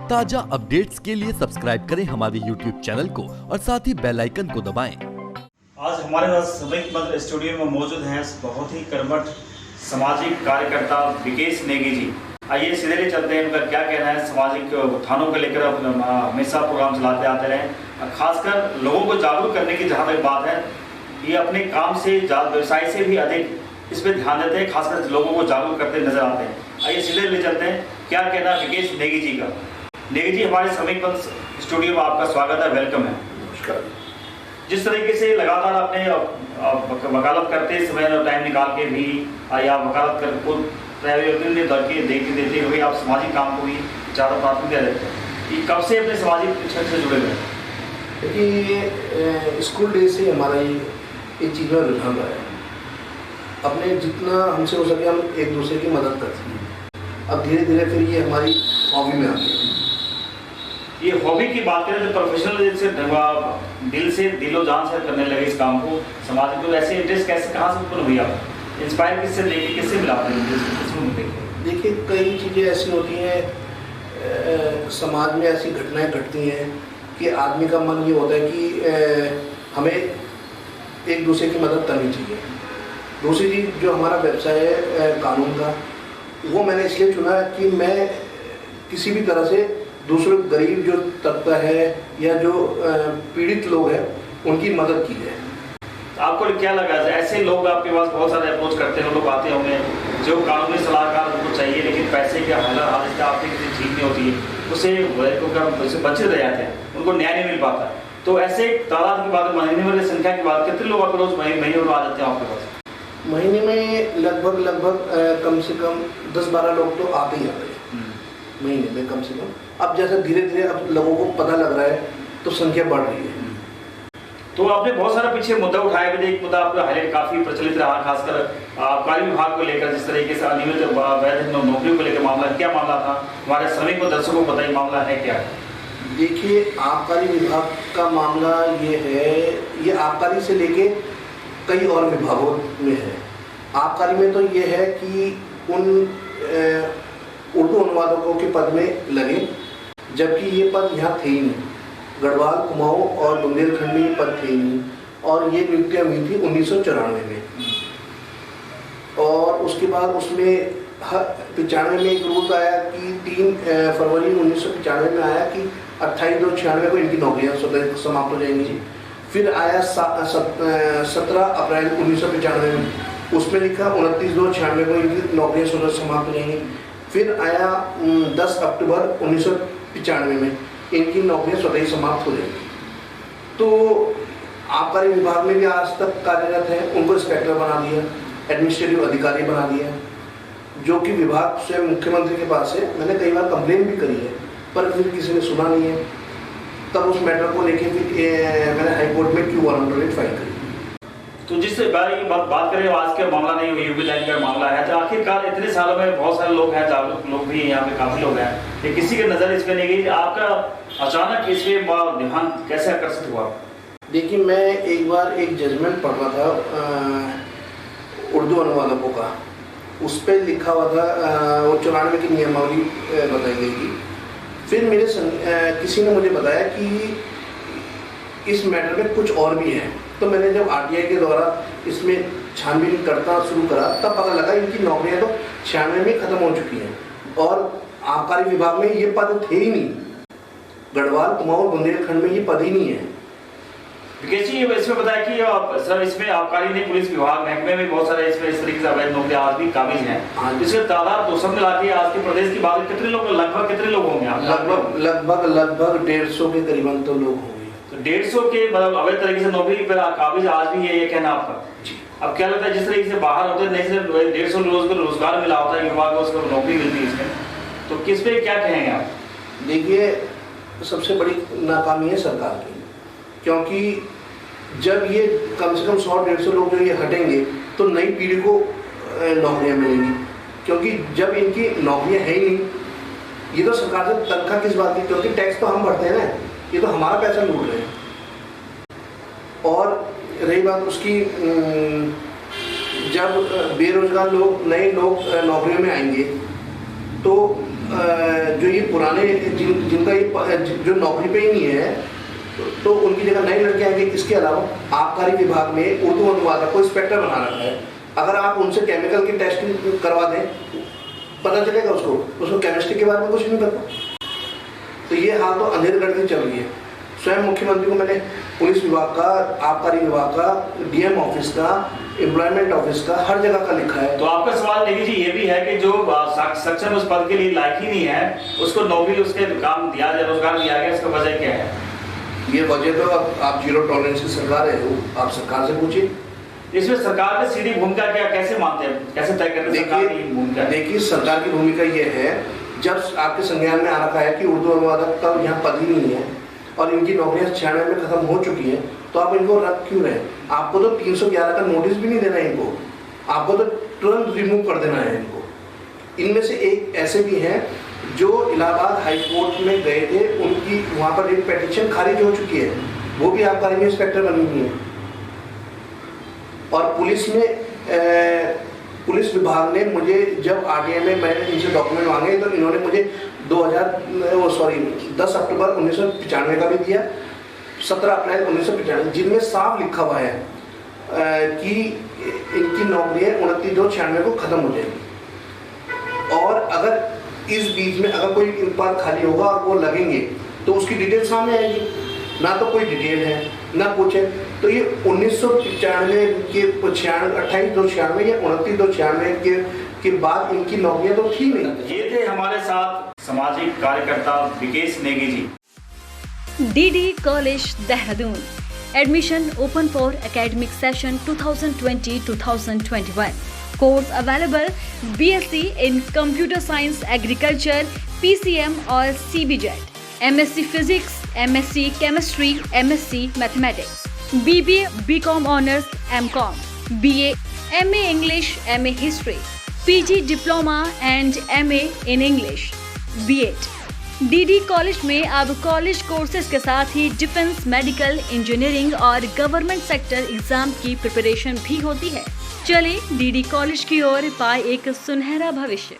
ताजा अपडेट्स के लिए सब्सक्राइब करें हमारे YouTube चैनल को और साथ ही बेल आइकन को दबाएं। आज हमारे पास संयुक्त मंत्र स्टूडियो में मौजूद हैं बहुत ही कर्मठ सामाजिक कार्यकर्ता विकेश नेगी जी। आइए सीधे चलते हैं, उनका क्या कहना है। सामाजिक उत्थानों को लेकर हमेशा प्रोग्राम चलाते आते रहे, खासकर लोगों को जागरूक करने की जहाँ तक बात है, ये अपने काम से व्यवसाय से भी अधिक इस पर ध्यान देते हैं, खासकर लोगों को जागरूक करते नजर आते हैं। आइए सीधे ले चलते हैं, क्या कहना है विकेश नेगी जी का। नेगी जी, हमारे संयुक्त मंत्र स्टूडियो में आपका स्वागत है, वेलकम है। नमस्कार। जिस तरीके से लगातार आपने वकालत करते समय टाइम निकाल के भी या वकालत कर को देखते देते हुए आप सामाजिक काम को भी ज़्यादा प्राथमिकता देते हैं, ये कब से अपने सामाजिक क्षेत्र से जुड़े हुए हैं? देखिए, स्कूल डेज से हमारा ये चीज़ में रुझान रहा है। अपने जितना हमसे हो सके हम एक दूसरे की मदद करते हैं। अब धीरे धीरे फिर ये हमारी हॉबी में आती है। ये हॉबी की बात करें तो प्रोफेशनल से दिल से दिलो जान से करने लगे इस काम को, समाज को ऐसे इंटरेस्ट कैसे कहाँ से उत्पन्न हुई? आप इंस्पायर किससे लेके किससे मिला आपने? देखिए, कई चीज़ें ऐसी होती हैं, समाज में ऐसी घटनाएं घटती हैं कि आदमी का मन ये होता है कि हमें एक दूसरे की मदद करनी चाहिए। दूसरी चीज़ जो हमारा व्यवसाय है कानून का, वो मैंने इसलिए चुना कि मैं किसी भी तरह से दूसरे गरीब जो तबका है या जो पीड़ित लोग हैं उनकी मदद की है। आपको क्या लगा, ऐसे लोग आपके पास बहुत सारे अप्रोच करते हैं, लोग आते होंगे जो कानूनी सलाहकार उनको चाहिए, लेकिन पैसे के हालत आर्थिक किसी चीज नहीं होती है, उससे वंचित रह जाते हैं, उनको न्याय नहीं मिल पाता। तो ऐसे तादाद की बात, महीने में संख्या की बात, कितने लोग अप्रोच महीने में आ जाते हैं आपके पास? महीने में लगभग कम से कम 10-12 लोग तो आते ही आते हैं महीने में, कम से कम। अब जैसे धीरे धीरे अब लोगों को पता लग रहा है तो संख्या बढ़ रही है। तो आपने बहुत सारा पीछे मुद्दा उठाया भी, एक मुद्दा आपका हाईलाइट काफी प्रचलित रहा, खासकर आबकारी विभाग को लेकर, जिस तरीके से अनियमित वैध नौकरियों को लेकर मामला, क्या मामला था? हमारे श्रमिक व दर्शकों को बताइए, मामला है क्या? देखिए, आबकारी विभाग का मामला ये है, ये आबकारी से लेके कई और विभागों में है। आबकारी में तो ये है कि उन उर्दू अनुवादकों के पद में लगे, जबकि ये पद यहाँ थे ही नहीं। गढ़वाल, कुमाऊं और बुंदेलखंड में ये पद थे ही नहीं, और ये नियुक्तियाँ हुई थी 1994 में। और उसके बाद उसमें 95 में एक रूल आया कि 3 फरवरी 1995 में आया कि 28/2/96 को इनकी नौकरियाँ समाप्त हो जाएंगी। फिर आया 17 अप्रैल 1995 में, उसमें लिखा 29/2/96 को इनकी नौकरियाँ समाप्त हो जाएंगी। फिर आया 10 अक्टूबर 1995 में, इनकी नौकरियाँ स्वतः ही समाप्त हो जाएंगी। तो आबकारी विभाग में भी आज तक कार्यरत हैं, उनको इंस्पेक्टर बना दिया, एडमिनिस्ट्रेटिव अधिकारी बना दिया, जो कि विभाग स्वयं मुख्यमंत्री के पास है। मैंने कई बार कंप्लेन भी करी है, पर फिर किसी ने सुना नहीं है। तब उस मैटर को लेके फिर मैंने हाईकोर्ट में क्यू वारंट फाइल करी। तो जिस बारे की बात करें, आज का मामला नहीं, यूपी लाइन का मामला है। तो आखिरकार इतने सालों में बहुत सारे लोग हैं, जागरूक लोग भी यहाँ पे काफी लोग हैं, ये किसी की नजर इस पे नहीं गई। आपका अचानक इस पे ध्यान कैसे आकर्षित हुआ? देखिए, मैं एक बार एक जजमेंट पढ़ रहा था उर्दू अनुवादकों का, उस पर लिखा हुआ था, वो 94 की नियमावली बताई गई थी। फिर मेरे किसी ने मुझे बताया कि इस मैटर में कुछ और भी है। तो मैंने जब आरटीआई के द्वारा इसमें छानबीन करना शुरू करा, तब पता लगा इनकी नौकरियां तो 96 में खत्म हो चुकी हैं, और आबकारी विभाग में ये पद थे ही नहीं। गढ़वाल, कुमाऊं, बुंदेलखंड में ये पद ही नहीं है। विकेश जी, इसमें बताया कि सर इसमें आबकारी ने, पुलिस विभाग, महकमे में बहुत सारे इसमें इस तरीके से अवैध नौकरियां आज भी काबिज हैं। इसके तादाद तो सब मिला के आज के प्रदेश की बात, कितने लोग, लगभग कितने लोग होंगे? लगभग 150 के करीबन तो लोग होंगे। तो 150 के मतलब अवैध तरीके से नौकरी पर काबिज आज भी है, ये कहना आपका? जी। अब क्या लगता है, जिस तरीके से बाहर होते हैं, नहीं सिर्फ 150 लोगों को रोजगार मिला होता है, युवा को उसको नौकरी मिलती है इसमें, तो किस पे क्या कहेंगे आप? देखिए, सबसे बड़ी नाकामी है सरकार की, क्योंकि जब ये कम से कम 100-150 लोग जो ये हटेंगे तो नई पीढ़ी को नौकरियां मिलेंगी, क्योंकि जब इनकी नौकरियां है ही नहीं, ये तो सरकार से तनख्वाह किस बात की, क्योंकि टैक्स तो हम भरते हैं ना, ये तो हमारा पैसा लूट रहे हैं। और रही बात उसकी, जब बेरोजगार लोग, नए लोग नौकरियों में आएंगे तो जो ये पुराने जिनका ये जो नौकरी पे ही नहीं है तो उनकी जगह नई लड़के आएंगे। इसके अलावा आबकारी विभाग में उर्दू अनुवादक को इंस्पेक्टर बना रखा है। अगर आप उनसे केमिकल की टेस्टिंग करवा दें, पता चलेगा उसको केमिस्ट्री के बारे में कुछ नहीं पता। तो ये हाल तो अंधेरगर्दी चल रही है। स्वयं मुख्यमंत्री को मैंने पुलिस विभाग का, आबकारी विभाग का, डीएम ऑफिस का, एम्प्लॉयमेंट ऑफिस का, हर जगह का लिखा है। तो आपका सवाल नेगी जी ये भी है कि जो सक्षम उस पद के लिए लायक ही नहीं है, उसको नौकरी, उसके काम दिया जाए, रोजगार दिया गया, इसका वजह क्या है? ये वजह तो आप जीरो टॉलरेंस की सरकार है, आप सरकार से पूछिए। इसमें सरकार की सीधी भूमिका क्या, कैसे मानते हैं, कैसे तय करते हैं सरकार की भूमिका? देखिए, सरकार की भूमिका ये है, जब आपके संज्ञान में आ रखा है कि उर्दू अनुवादक का यहाँ पद ही नहीं है और इनकी नौकरियां 96 में खत्म हो चुकी हैं, तो आप इनको रख क्यों रहे? आपको तो 311 का नोटिस भी नहीं देना है इनको, आपको तो तुरंत रिमूव कर देना है इनको। इनमें से एक ऐसे भी हैं जो इलाहाबाद हाई कोर्ट में गए थे, उनकी वहाँ पर एक पिटीशन खारिज हो चुकी है, वो भी आबकारी में इंस्पेक्टर बनी हुई है। और पुलिस विभाग ने मुझे जब आरटीआई में मैंने इनसे डॉक्यूमेंट मांगे तो इन्होंने मुझे 10 अक्टूबर 1995 का भी दिया, 17 अप्रैल 1995, जिनमें साफ लिखा हुआ है कि इनकी नौकरियां 29/2/96 को खत्म हो जाएगी। और अगर इस बीच में अगर कोई पद खाली होगा और वो लगेंगे तो उसकी डिटेल सामने आएगी। ना तो कोई डिटेल है ना कुछ है। तो ये 1995 के 28/2/96 या 29/2/96 के बाद इनकी नौकरियां तो थी नहीं। ये थे हमारे साथ सामाजिक कार्यकर्ता Vikesh Negi ji. DD College Dehradun. Admission open for academic session 2020-2021. Course available: BSc in Computer Science, Agriculture, PCM or CBJET, MSc Physics, MSc Chemistry, MSc Mathematics, BBA, BCom Honors, MCom, BA, MA English, MA History, PG Diploma and MA in English, B.Ed. DD college में अब college courses के साथ ही defence, medical, engineering और government sector exam की preparation भी होती है। चले DD कॉलेज की ओर, पाए एक सुनहरा भविष्य।